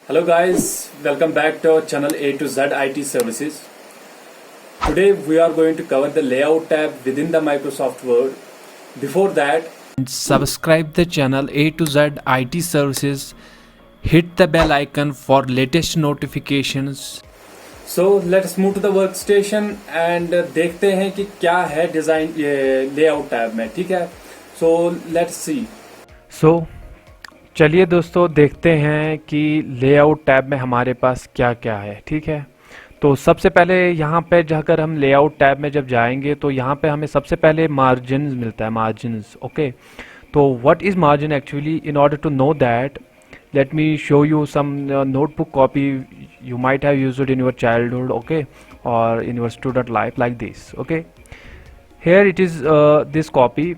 Hello guys, welcome back to our channel A to Z IT Services. Today we are going to cover the layout tab within the Microsoft Word. Before that, subscribe the channel A to Z IT Services. Hit the bell icon for latest notifications. so let's move to the workstation and देखते हैं कि क्या है design ये layout tab में. ठीक है, so let's see. चलिए दोस्तों देखते हैं कि लेआउट टैब में हमारे पास क्या क्या है. ठीक है, तो सबसे पहले यहाँ पे अगर हम लेआउट टैब में जब जाएंगे तो यहाँ पे हमें सबसे पहले मार्जिन मिलता है. Margins, okay. तो what is margin actually? In order to know that, let me show you some notebook copy you might have used it in your childhood, okay, or in your student life, like this. Okay, here it is, this copy.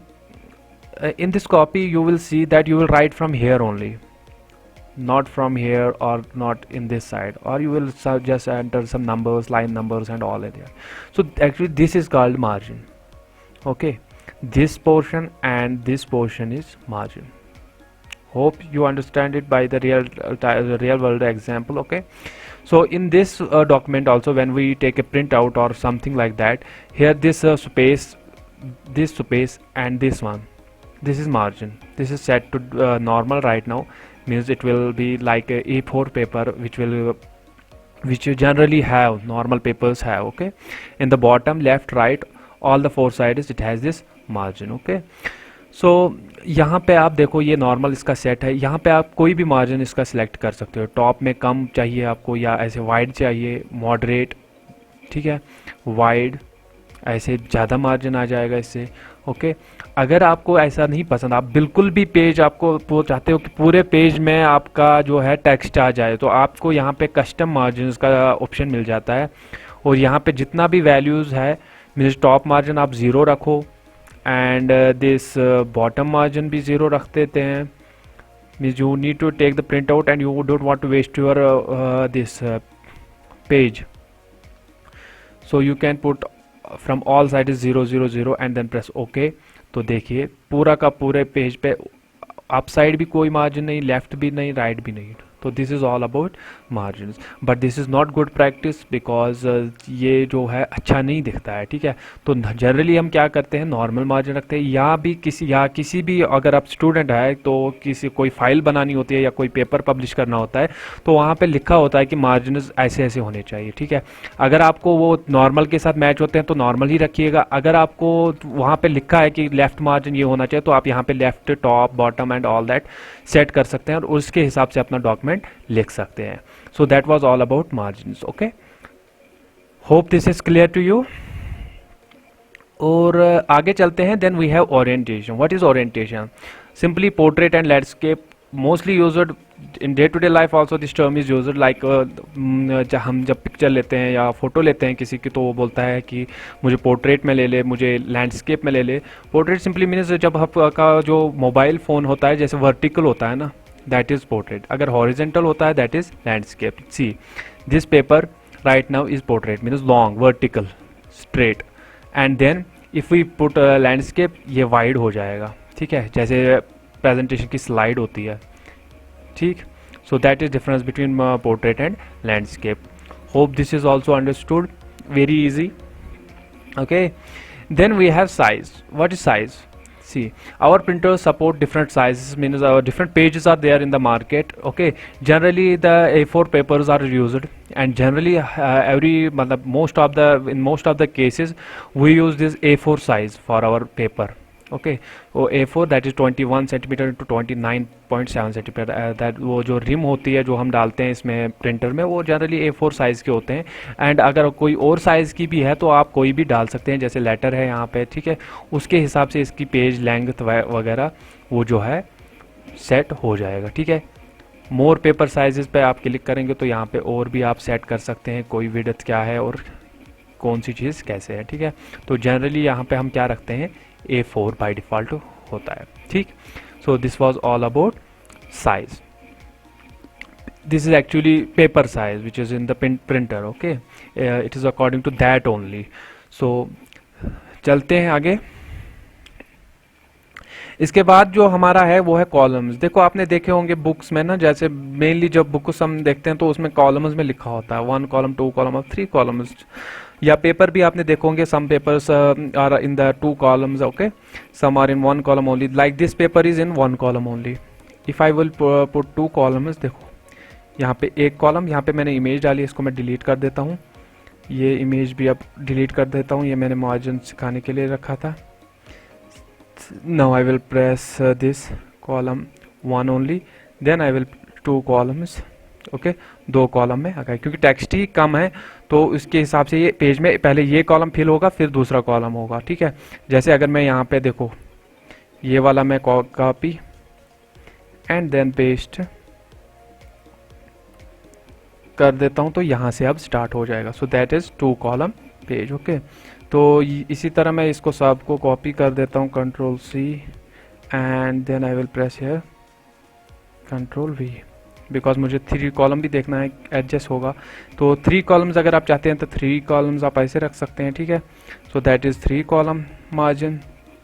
In this copy you will see that you will write from here only, not from here or not in this side, or you will just enter some numbers, line numbers and all in there. So actually this is called margin. Okay, this portion and this portion is margin. Hope you understand it by the real world example. Okay, so in this document also, when we take a printout or something like that, here this space, this space and this one, this is margin. This is set to normal right now, means it will be like a A4 paper, which you generally have, normal papers have. Okay, in the bottom left right all the four sides it has this margin. Okay, सो यहाँ पे आप देखो ये normal इसका set है. यहाँ पे आप कोई भी मार्जिन इसका सिलेक्ट कर सकते हो. टॉप में कम चाहिए आपको या ऐसे वाइड चाहिए, मॉडरेट, ठीक है, वाइड, ऐसे ज़्यादा मार्जिन आ जाएगा इससे. ओके, अगर आपको ऐसा नहीं पसंद, आप बिल्कुल भी पेज आपको वो चाहते हो कि पूरे पेज में आपका जो है टेक्स्ट आ जाए, तो आपको यहाँ पे कस्टम मार्जिन का ऑप्शन मिल जाता है. और यहाँ पे जितना भी वैल्यूज़ है, मीन्स टॉप मार्जिन आप ज़ीरो रखो and this bottom margin भी ज़ीरो रख देते हैं. means you need to take the printout and you don't want to waste your this page, so you can put from all sides 000 and then press OK. तो देखिए पूरा का पूरे page पे अप साइड भी कोई मार्जिन नहीं, left भी नहीं, राइट भी नहीं. तो this is all about margins, but this is not good practice because ये जो है अच्छा नहीं दिखता है. ठीक है, तो जनरली हम क्या करते हैं, नॉर्मल मार्जिन रखते हैं. या किसी भी अगर आप स्टूडेंट है तो किसी कोई फाइल बनानी होती है या कोई पेपर पब्लिश करना होता है, तो वहाँ पे लिखा होता है कि मार्जिन्स ऐसे ऐसे होने चाहिए. ठीक है, अगर आपको वो नॉर्मल के साथ मैच होते हैं तो नॉर्मल ही रखिएगा. अगर आपको वहाँ पे लिखा है कि लेफ्ट मार्जिन ये होना चाहिए, तो आप यहाँ पे left, top, bottom and all that set कर सकते हैं और उसके हिसाब से अपना डॉक्यूमेंट लिख सकते हैं. So that was all about margins. Okay, hope this is clear to you. और आगे चलते हैं. Then we have orientation. What is orientation? Simply portrait and landscape, mostly used in day to day life also. This term is used like हम जब picture लेते हैं या photo लेते हैं किसी की, तो वो बोलता है कि मुझे पोर्ट्रेट में ले ले, मुझे लैंडस्केप में ले ले. पोर्ट्रेट सिंपली मीन्स जब आपका जो मोबाइल फ़ोन होता है जैसे वर्टिकल होता है ना, that is portrait. अगर horizontal होता है that is landscape. See, this paper right now is portrait, means long, vertical, straight, and then if we put a landscape, ये wide हो जाएगा. ठीक है, जैसे presentation की slide होती है. ठीक, so that is difference between portrait and landscape. Hope this is also understood. Very easy. Okay, then we have size. What is size? See, our printers support different sizes, means our different pages are there in the market. Okay, generally the A4 papers are used, and generally in most of the cases we use this A4 size for our paper. Okay, वो A4 that is 21 centimetre into 29.7 centimetre. That वो जो rim होती है जो हम डालते हैं इसमें प्रिंटर में, वो जनरली A4 साइज़ के होते हैं. एंड अगर कोई और साइज़ की भी है तो आप कोई भी डाल सकते हैं, जैसे लेटर है यहाँ पे. ठीक है, उसके हिसाब से इसकी पेज लेंथ वगैरह वो जो है सेट हो जाएगा. ठीक है, मोर पेपर साइजेस पे आप क्लिक करेंगे तो यहाँ पे और भी आप सेट कर सकते हैं कोई विड्थ क्या है और कौन सी चीज़ कैसे है. ठीक है, तो जनरली यहाँ पे हम क्या रखते हैं, A4 बाय डिफ़ॉल्ट होता है. ठीक, so this was all about size. This is actually paper size which is in the printer. Okay, it is according to that only. So चलते हैं आगे. इसके बाद जो हमारा है वो है कॉलम्स। देखो आपने देखे होंगे बुक्स में ना, जैसे मेनली जब बुक्स हम देखते हैं तो उसमें कॉलम्स में लिखा होता है 1 कॉलम 2 कॉलम और 3 कॉलम्स। या पेपर भी आपने देखो होंगे, some papers are in the 2 columns, okay, some are in 1 column only, like this paper is in 1 column only. If I will put 2 columns, देखो यहाँ पे एक कॉलम, यहाँ पे मैंने इमेज डाली, इसको मैं डिलीट कर देता हूँ। ये इमेज भी अब डिलीट कर देता हूँ, ये मैंने मार्जिन सिखाने के लिए रखा था। Now I will press this column 1 only, then I will 2 columns, okay, 2 column में अगर, क्योंकि टेक्स्ट ही कम है तो इसके हिसाब से ये पेज में पहले ये कॉलम फिल होगा फिर दूसरा कॉलम होगा, ठीक है। जैसे अगर मैं यहाँ पे देखो ये वाला मैं कॉपी एंड देन पेस्ट कर देता हूँ तो यहाँ से अब स्टार्ट हो जाएगा। सो that is 2 column page, okay. तो इसी तरह मैं इसको सबको कॉपी कर देता हूँ, control C and then I will press here control V, because मुझे 3 कॉलम भी देखना है, एडजस्ट होगा। तो 3 कॉलम्स अगर आप चाहते हैं तो 3 कॉलम्स आप ऐसे रख सकते हैं, ठीक है। So that is 3 column margin,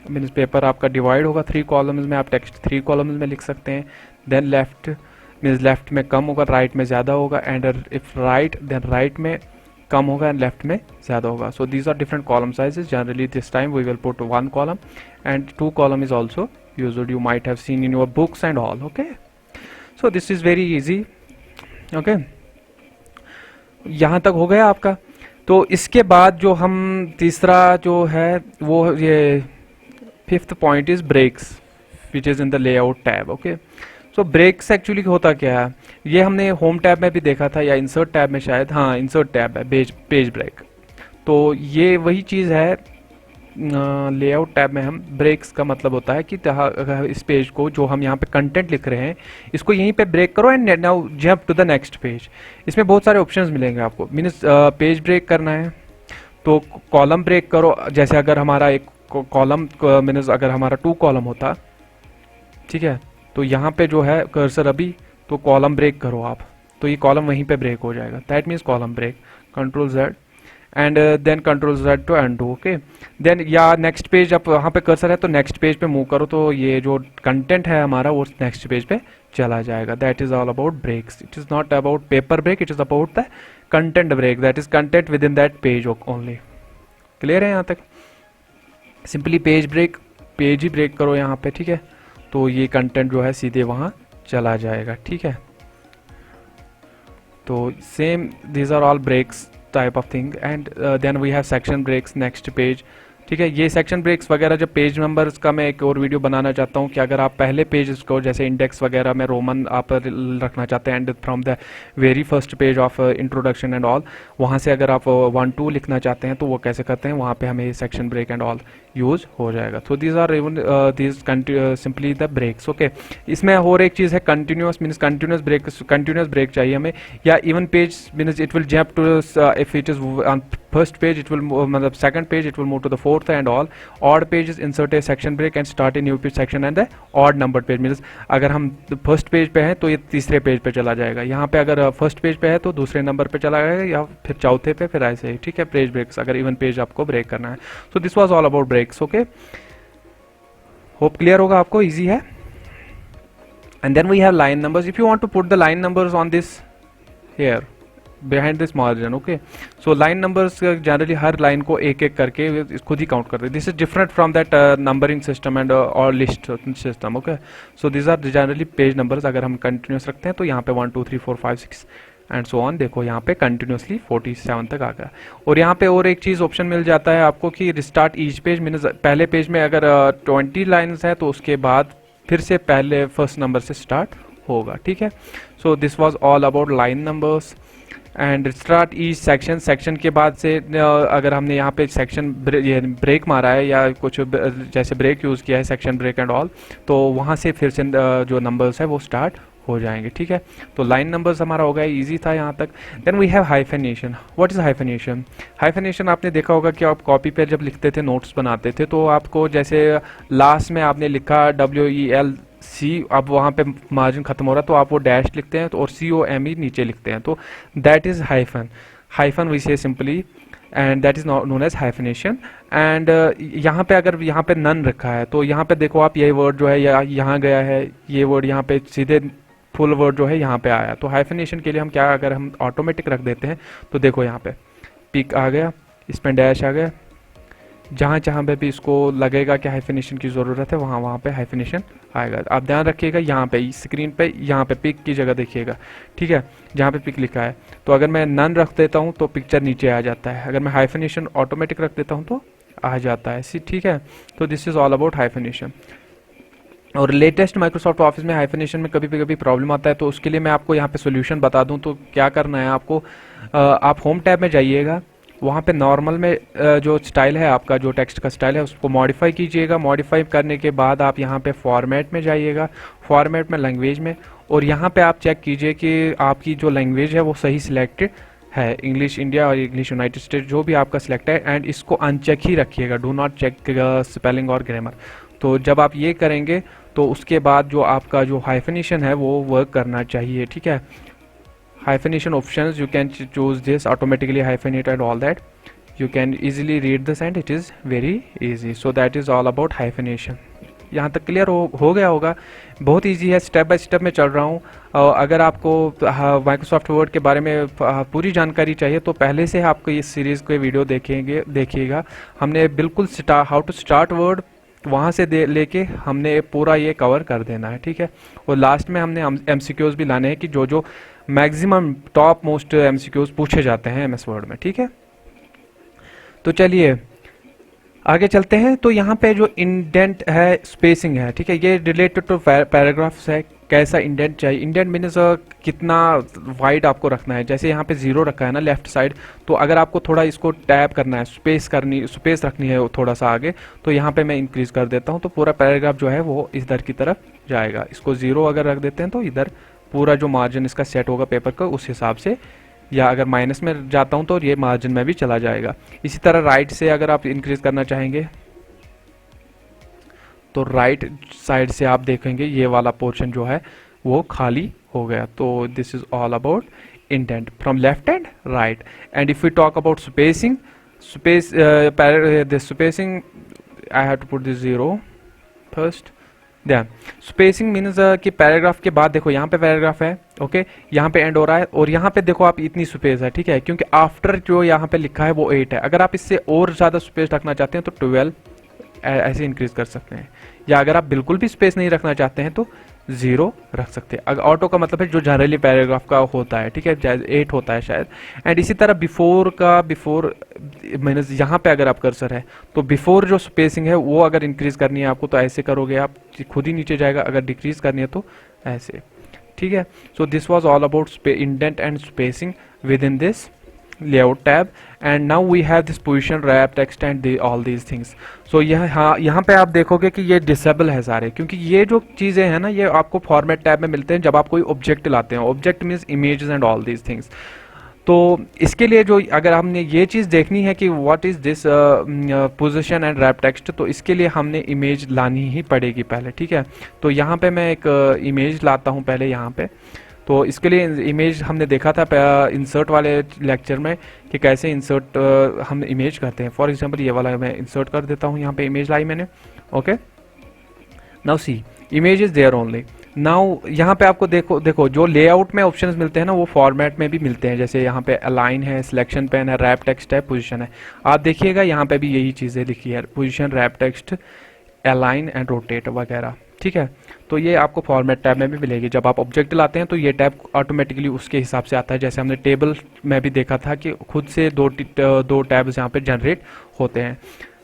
means paper आपका डिवाइड होगा 3 कॉलम्स में, आप टेक्स्ट 3 कॉलम्स में लिख सकते हैं। देन लेफ्ट मीन्स लेफ्ट में कम होगा, राइट में ज़्यादा होगा, and if right then right में कम होगा एंड लेफ्ट में ज़्यादा होगा। So these are different column sizes. Generally this time we will put 1 column and 2 column is also used, you might have seen in your books and all, okay. So this is very easy, okay. यहाँ तक हो गया आपका। तो इसके बाद जो हम तीसरा जो है वो ये 5th point is breaks which is in the layout tab, okay. So breaks actually होता क्या है, ये हमने होम टैब में भी देखा था या इंसर्ट टैब में शायद, हाँ इंसर्ट टैब है, पेज ब्रेक। तो ये वही चीज़ है, लेआउट टैब में हम ब्रेक्स का मतलब होता है कि इस पेज को जो हम यहाँ पे कंटेंट लिख रहे हैं इसको यहीं पे ब्रेक करो and now jump to the next page. इसमें बहुत सारे ऑप्शंस मिलेंगे आपको, मीन्स पेज ब्रेक करना है तो कॉलम ब्रेक करो। जैसे अगर हमारा एक कॉलम मीन्स अगर हमारा 2 कॉलम होता, ठीक है, तो यहाँ पे जो है कर्सर अभी तो कॉलम ब्रेक करो आप, तो ये कॉलम वहीं पे ब्रेक हो जाएगा, that means column break. Control Z and then control Z to undo, okay. Then या नेक्स्ट पेज, आप वहाँ पे कर्सर है तो नेक्स्ट पेज पे मूव करो तो ये जो कंटेंट है हमारा वो नेक्स्ट पेज पे चला जाएगा। That is all about breaks. It is not about paper break, it is about the content break, that is content within that page only. Clear है यहाँ तक? सिंपली पेज ब्रेक, पेज ही break करो यहाँ पे, ठीक है, तो ये कंटेंट जो है सीधे वहाँ चला जाएगा, ठीक है। तो same these are all breaks type of thing and then we have section breaks, next page, ठीक है। ये सेक्शन ब्रेक्स वगैरह जब पेज नंबर्स का मैं एक और वीडियो बनाना चाहता हूँ कि अगर आप पहले पेज को जैसे इंडेक्स वगैरह में रोमन आप रखना चाहते हैं and from the very first page of introduction and all, वहाँ से अगर आप 1 2 लिखना चाहते हैं तो वो कैसे करते हैं, वहाँ पे हमें section break and all use हो जाएगा। So these are even these simply the breaks, okay. इसमें और एक चीज़ है कंटिन्यूस, मीन्स कंटिन्यूस ब्रेक चाहिए हमें, या even page means it will jump to, if it is on first page it will मतलब second page it will move to the fourth and all. Odd pages insert a section break and start a new page section and the odd number page, means अगर हम first page पे हैं तो ये तीसरे page पे चला जाएगा, यहाँ पे अगर फर्स्ट पेज पे है तो दूसरे नंबर पे चला जाएगा या फिर चौथे पे, फिर ऐसे ही, ठीक है। पेज ब्रेक्स अगर इवन पेज आपको ब्रेक करना है। So this was all about breaks, okay. Hope clear होगा आपको, इजी है। And then we have line numbers. If you want to put the line numbers on this here behind this margin, okay. So line numbers generally हर line को एक एक करके खुद ही काउंट करते हैं। This is different from that numbering system and और list system, okay. So this are generally page numbers. अगर हम कंटिन्यूस रखते हैं तो यहाँ पे 1 2 3 4 5 6 एंड सो ऑन, देखो यहाँ पे कंटिन्यूसली 47 तक आ गया। और यहाँ पे और एक चीज़ ऑप्शन मिल जाता है आपको कि रिस्टार्ट ईच पेज, मीन्स पहले पेज में अगर 20 लाइन्स है तो उसके बाद फिर से पहले फर्स्ट नंबर से स्टार्ट होगा, ठीक है। So this was all about line numbers and start each section. Section के बाद से अगर हमने यहाँ पे सेक्शन ब्रेक मारा है या कुछ जैसे ब्रेक यूज़ किया है, सेक्शन ब्रेक एंड ऑल, तो वहाँ से फिर से जो नंबर्स है वो स्टार्ट हो जाएंगे, ठीक है। तो लाइन नंबर्स हमारा हो गया, इजी था यहाँ तक। Then we have hyphenation. What is hyphenation? Hyphenation आपने देखा होगा कि आप कॉपी पे जब लिखते थे, नोट्स बनाते थे, तो आपको जैसे लास्ट में आपने लिखा WELC, अब वहाँ पे मार्जिन खत्म हो रहा है तो आप वो डैश लिखते हैं, तो और COME नीचे लिखते हैं, तो that is hyphen. Hyphen we say simply and that is known as hyphenation. And यहाँ पे अगर यहाँ पे नन रखा है तो यहाँ पे देखो आप, ये वर्ड जो है यहाँ गया है, ये वर्ड यहाँ पे सीधे फुल वर्ड जो है यहाँ पे आया। तो हाइफिनेशन के लिए हम क्या, अगर हम ऑटोमेटिक रख देते हैं तो देखो यहाँ पे पिक आ गया, इसमें डैश आ गया, जहाँ जहाँ पे भी इसको लगेगा कि हाइफिनेशन की ज़रूरत है वहाँ वहाँ पे हाइफिनेशन आएगा। आप ध्यान रखिएगा यहाँ पे स्क्रीन पे यहाँ पे पिक की जगह देखिएगा, ठीक है, जहाँ पे पिक लिखा है। तो अगर मैं नन रख देता हूँ तो पिक्चर नीचे आ जाता है, अगर मैं हाइफिनेशन ऑटोमेटिक रख देता हूँ तो आ जाता है, ठीक है। तो this is all about hyphenation. और लेटेस्ट माइक्रोसॉफ्ट ऑफिस में हाइफिनेशन में कभी प्रॉब्लम आता है, तो उसके लिए मैं आपको यहाँ पे सोल्यूशन बता दूँ। तो क्या करना है आपको, आप होम टैब में जाइएगा, वहाँ पे नॉर्मल में जो स्टाइल है आपका, जो टेक्स्ट का स्टाइल है उसको मॉडिफाई कीजिएगा। मॉडिफाई करने के बाद आप यहाँ पे फॉर्मेट में जाइएगा, फॉर्मेट में लैंग्वेज में, और यहाँ पे आप चेक कीजिए कि आपकी जो लैंग्वेज है वो सही सिलेक्टेड है, इंग्लिश इंडिया और इंग्लिश यूनाइटेड स्टेट जो भी आपका सिलेक्ट है। एंड इसको अनचेक ही रखिएगा, डू नॉट चेक स्पेलिंग और ग्रामर। तो जब आप ये करेंगे तो उसके बाद जो आपका जो हाइफिनेशन है वो वर्क करना चाहिए, ठीक है। hyphenation options, you can choose this automatically hyphenate and all that. You can easily read this and it is very easy. So that is all about hyphenation. यहाँ तक क्लियर हो गया होगा, बहुत इजी है, स्टेप बाय स्टेप में चल रहा हूँ। अगर आपको माइक्रोसॉफ्ट वर्ड के बारे में पूरी जानकारी चाहिए तो पहले से आपको इस सीरीज़ के वीडियो देखिएगा। हमने बिल्कुल हाउ टू स्टार्ट वर्ड वहाँ से लेके हमने पूरा ये कवर कर देना है, ठीक है। और लास्ट में हमने MCQs भी लाने हैं कि जो मैक्सिमम टॉप मोस्ट MCQs पूछे जाते हैं MS वर्ड में, ठीक है। तो चलिए आगे चलते हैं। तो यहाँ पे जो इंडेंट है, स्पेसिंग है, ठीक है, ये रिलेटेड टू पैराग्राफ्स है। कैसा इंडेंट चाहिए, इंडेंट मीन्स कितना वाइड आपको रखना है। जैसे यहाँ पे 0 रखा है ना लेफ्ट साइड, तो अगर आपको थोड़ा इसको टैप करना है, स्पेस रखनी है थोड़ा सा आगे, तो यहाँ पे मैं इंक्रीज कर देता हूँ, तो पूरा पैराग्राफ जो है वो इधर की तरफ जाएगा। इसको 0 अगर रख देते हैं तो इधर पूरा जो मार्जिन इसका सेट होगा पेपर का उस हिसाब से, या अगर माइनस में जाता हूं तो ये मार्जिन में भी चला जाएगा। इसी तरह राइट से अगर आप इंक्रीज करना चाहेंगे तो राइट साइड से आप देखेंगे ये वाला पोर्शन जो है वो खाली हो गया। तो this is all about indent from left and right. And if you talk about spacing, spacing I have to put this 0 first. ध्यान, स्पेसिंग मीन्स कि पैराग्राफ के बाद देखो यहाँ पे पैराग्राफ है, ओके, यहाँ पे एंड हो रहा है, और यहाँ पे देखो आप इतनी स्पेस है, ठीक है, क्योंकि आफ्टर जो यहाँ पे लिखा है वो 8 है। अगर आप इससे और ज़्यादा स्पेस रखना चाहते हैं तो 12 ऐसे इंक्रीज कर सकते हैं, या अगर आप बिल्कुल भी स्पेस नहीं रखना चाहते हैं तो 0 रख सकते हैं। अगर ऑटो का मतलब है जो जनरली पैराग्राफ का होता है, ठीक है, 8 होता है शायद। एंड इसी तरह बिफोर मीन्स यहाँ पे अगर आप कर्सर है तो बिफोर जो स्पेसिंग है वो अगर इंक्रीज करनी है आपको तो ऐसे करोगे, आप खुद ही नीचे जाएगा। अगर डिक्रीज करनी है तो ऐसे, ठीक है। So this was all about indent and spacing with in this layout tab, and now we have this position, wrap text and all these things. so यहाँ पे आप देखोगे कि ये डिसेबल है सारे, क्योंकि ये जो चीज़ें हैं ना ये आपको फॉर्मेट टैब में मिलते हैं जब आप कोई ऑब्जेक्ट लाते हैं। Object means images and all these things. तो इसके लिए जो अगर हमने ये चीज़ देखनी है कि what is this position and wrap text, तो इसके लिए हमने इमेज लानी ही पड़ेगी पहले, ठीक है। तो यहाँ पे मैं एक इमेज लाता हूँ पहले यहाँ पे। तो इसके लिए इमेज हमने देखा था इंसर्ट वाले लेक्चर में कि कैसे इंसर्ट हम इमेज करते हैं। फॉर एग्जांपल ये वाला मैं इंसर्ट कर देता हूँ, यहाँ पे इमेज लाई मैंने, ओके। Now see image is there only. Now यहाँ पे आपको देखो जो लेआउट में ऑप्शंस मिलते हैं ना वो फॉर्मेट में भी मिलते हैं। जैसे यहाँ पे अलाइन है, सिलेक्शन पेन है, रैप टेक्स्ट है, पोजीशन है। आप देखिएगा यहाँ पे भी यही चीज़ें लिखी है, position, wrap text, align and rotate वगैरह, ठीक है। तो ये आपको फॉर्मेट टैब में भी मिलेगी। जब आप ऑब्जेक्ट लाते हैं तो ये टैब ऑटोमेटिकली उसके हिसाब से आता है। जैसे हमने टेबल में भी देखा था कि खुद से दो टैब्स यहाँ पे जनरेट होते हैं।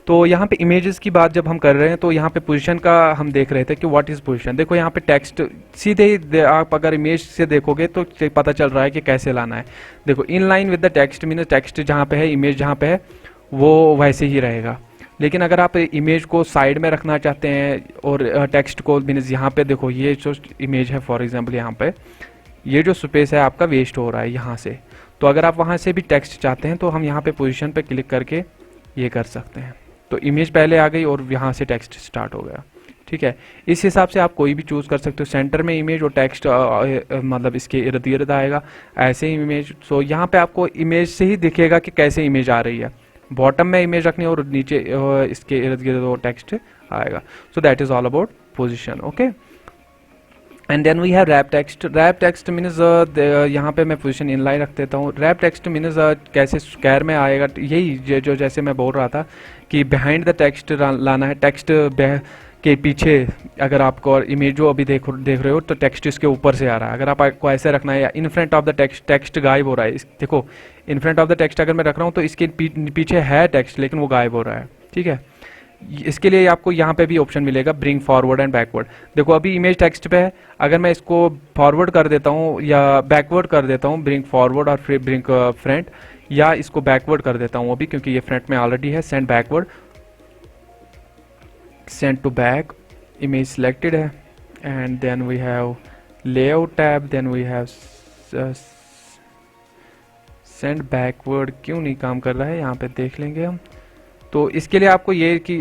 तो यहाँ पे इमेजेस की बात जब हम कर रहे हैं तो यहाँ पे पोजीशन का हम देख रहे थे कि व्हाट इज पोजीशन। देखो यहाँ पे टेक्स्ट सीधे आप अगर इमेज से देखोगे तो पता चल रहा है कि कैसे लाना है। देखो in line with the text mean text जहाँ पे है, इमेज जहाँ पे है वो वैसे ही रहेगा। लेकिन अगर आप इमेज को साइड में रखना चाहते हैं और टेक्स्ट को मीन्स यहाँ पे देखो ये जो इमेज है फॉर एग्जांपल यहाँ पे ये जो स्पेस है आपका वेस्ट हो रहा है यहाँ से। तो अगर आप वहाँ से भी टेक्स्ट चाहते हैं तो हम यहाँ पे पोजीशन पे क्लिक करके ये कर सकते हैं। तो इमेज पहले आ गई और यहाँ से टेक्स्ट स्टार्ट हो गया, ठीक है। इस हिसाब से आप कोई भी चूज़ कर सकते हो। सेंटर में इमेज और टेक्स्ट मतलब इसके इर्द गिर्द आएगा ऐसे ही इमेज। सो यहाँ पे आपको इमेज से ही दिखेगा कि कैसे इमेज आ रही है। बॉटम में इमेज रखनी है और नीचे इसके इर्द गिर्द वो टेक्स्ट आएगा. So that is all about position. Okay, and then we have wrap text. Wrap text means यहाँ पे मैं पोजीशन इनलाइन रख देता हूँ. रैप टेक्स्ट मीन्स कैसे स्क्वायर में आएगा, यही जो जैसे मैं बोल रहा था कि बिहाइंड द टेक्स्ट लाना है. टेक्स्ट के पीछे अगर आपको और इमेज जो अभी देख रहे हो तो टेक्स्ट इसके ऊपर से आ रहा है. अगर आपको ऐसे रखना है या in front of the text, text गायब हो रहा है. देखो in front of the text अगर मैं रख रहा हूँ तो इसके पीछे है टेक्स्ट लेकिन वो गायब हो रहा है. ठीक है, इसके लिए आपको यहाँ पे भी ऑप्शन मिलेगा ब्रिंग फॉरवर्ड एंड बैकवर्ड. देखो अभी इमेज टेक्स्ट पे है, अगर मैं इसको फॉरवर्ड कर देता हूँ या बैकवर्ड कर देता हूँ, ब्रिंग फॉरवर्ड और फिर ब्रिंग फ्रंट, या इसको बैकवर्ड कर देता हूँ अभी क्योंकि ये फ्रंट में ऑलरेडी है. Send backward, send to back, image selected है. And then we have layout tab, then we have send backward. क्यों नहीं काम कर रहा है यहाँ पे देख लेंगे हम. तो इसके लिए आपको ये कि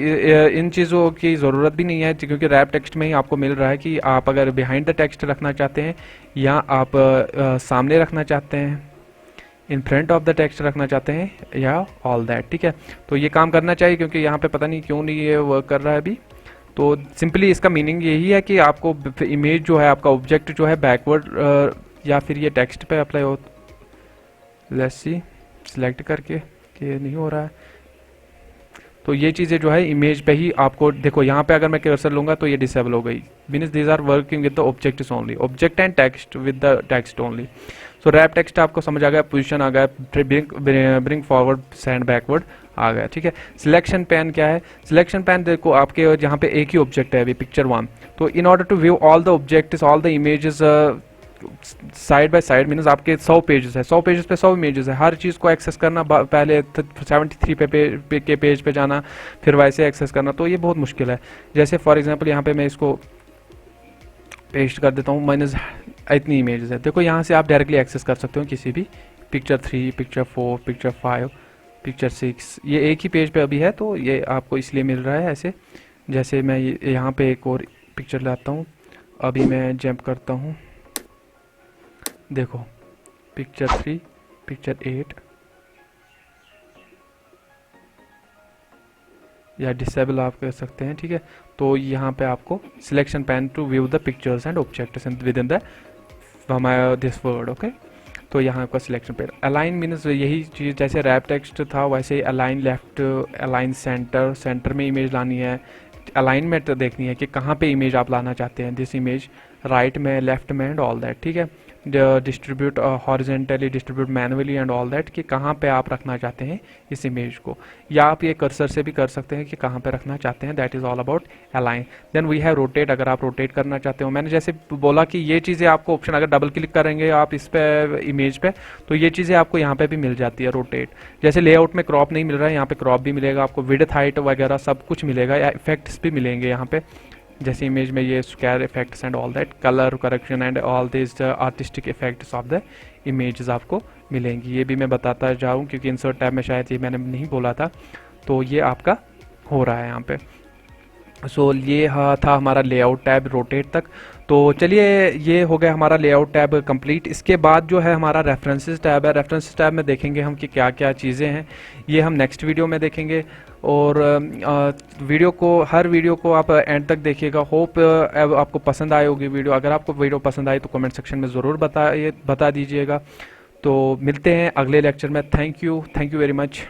इन चीज़ों की ज़रूरत भी नहीं है क्योंकि रैप टेक्स्ट में ही आपको मिल रहा है कि आप अगर बिहाइंड द टेक्स्ट रखना चाहते हैं या आप सामने रखना चाहते हैं, in front of the text रखना चाहते हैं या ऑल दैट. ठीक है, तो ये काम करना चाहिए क्योंकि यहाँ पे पता नहीं क्यों नहीं ये वर्क कर रहा है अभी. तो सिंपली इसका मीनिंग यही है कि आपको इमेज जो है, आपका ऑब्जेक्ट जो है बैकवर्ड या फिर ये टेक्स्ट पे अप्लाई हो. लेट्स सी, सिलेक्ट करके कि नहीं हो रहा है. तो ये चीज़ें जो है इमेज पे ही आपको, देखो यहाँ पे अगर मैं कर्सर लूँगा तो ये डिसेबल हो गई. Means these are working with the objects only, object and text with the text only. So wrap text आपको समझ आ गया, पोजीशन आ गया, ब्रिंग फॉरवर्ड, सेंड बैकवर्ड आ गया. ठीक है, सिलेक्शन पैन क्या है. सिलेक्शन पैन देखो आपके यहाँ पे एक ही ऑब्जेक्ट है अभी पिक्चर 1. तो in order to view all the objects, all the images side by side, means आपके 100 पेजेस है, 100 पेजेस पे 100 इमेजेस है. हर चीज़ को एक्सेस करना, पहले 73 के पेज पे जाना फिर वैसे एक्सेस करना, तो ये बहुत मुश्किल है. जैसे फॉर एग्जांपल यहाँ पे मैं इसको पेस्ट कर देता हूँ, माइनस इतनी इमेजेस है. देखो यहाँ से आप डायरेक्टली एक्सेस कर सकते हो किसी भी पिक्चर 3, पिक्चर 4, पिक्चर 5, पिक्चर 6. ये एक ही पेज पे अभी है तो ये आपको इसलिए मिल रहा है ऐसे. जैसे मैं यहाँ पे एक और पिक्चर लाता हूँ, अभी मैं जंप करता हूँ, देखो पिक्चर 3, पिक्चर 8, या डिसेबल आप कर सकते हैं. ठीक है, तो यहाँ पे आपको selection pane to view the pictures and objects within the this word. Okay, तो यहाँ का सिलेक्शन पैन. अलाइन मीन्स यही चीज़ जैसे रैप टेक्स्ट था वैसे ही align left, align center, center में इमेज लानी है. अलाइनमेंट देखनी है कि कहाँ पे इमेज आप लाना चाहते हैं, दिस इमेज राइट में, लेफ्ट में एंड ऑल दैट. ठीक है, distribute horizontally, distribute manually and all that, कि कहाँ पे आप रखना चाहते हैं इस इमेज को, या आप ये कर्सर से भी कर सकते हैं कि कहाँ पे रखना चाहते हैं. That is all about align. Then we have rotate. अगर आप रोटेट करना चाहते हो, मैंने जैसे बोला कि ये चीज़ें आपको ऑप्शन अगर डबल क्लिक करेंगे आप इस पे इमेज पे तो ये चीज़ें आपको यहाँ पे भी मिल जाती है. रोटेट जैसे लेआउट में क्रॉप नहीं मिल रहा है, यहाँ पे क्रॉप भी मिलेगा आपको, विड्थ हाइट वगैरह सब कुछ मिलेगा, या इफेक्ट्स भी मिलेंगे यहाँ पे. जैसे इमेज में ये square effects and all that, colour correction and all this artistic effects of the images आपको मिलेंगी. ये भी मैं बताता जाऊँ क्योंकि इंसर्ट टैब में शायद ये मैंने नहीं बोला था, तो ये आपका हो रहा है यहाँ पे. सो ये था हमारा लेआउट टैब रोटेट तक. तो चलिए ये हो गया हमारा लेआउट टैब कंप्लीट. इसके बाद जो है हमारा रेफरेंसेस टैब है. रेफरेंसेस टैब में देखेंगे हम कि क्या क्या चीज़ें हैं, ये हम नेक्स्ट वीडियो में देखेंगे. और हर वीडियो को आप एंड तक देखिएगा. होप आपको पसंद आई होगी वीडियो. अगर आपको वीडियो पसंद आई तो कमेंट सेक्शन में ज़रूर बता दीजिएगा. तो मिलते हैं अगले लेक्चर में. Thank you very much.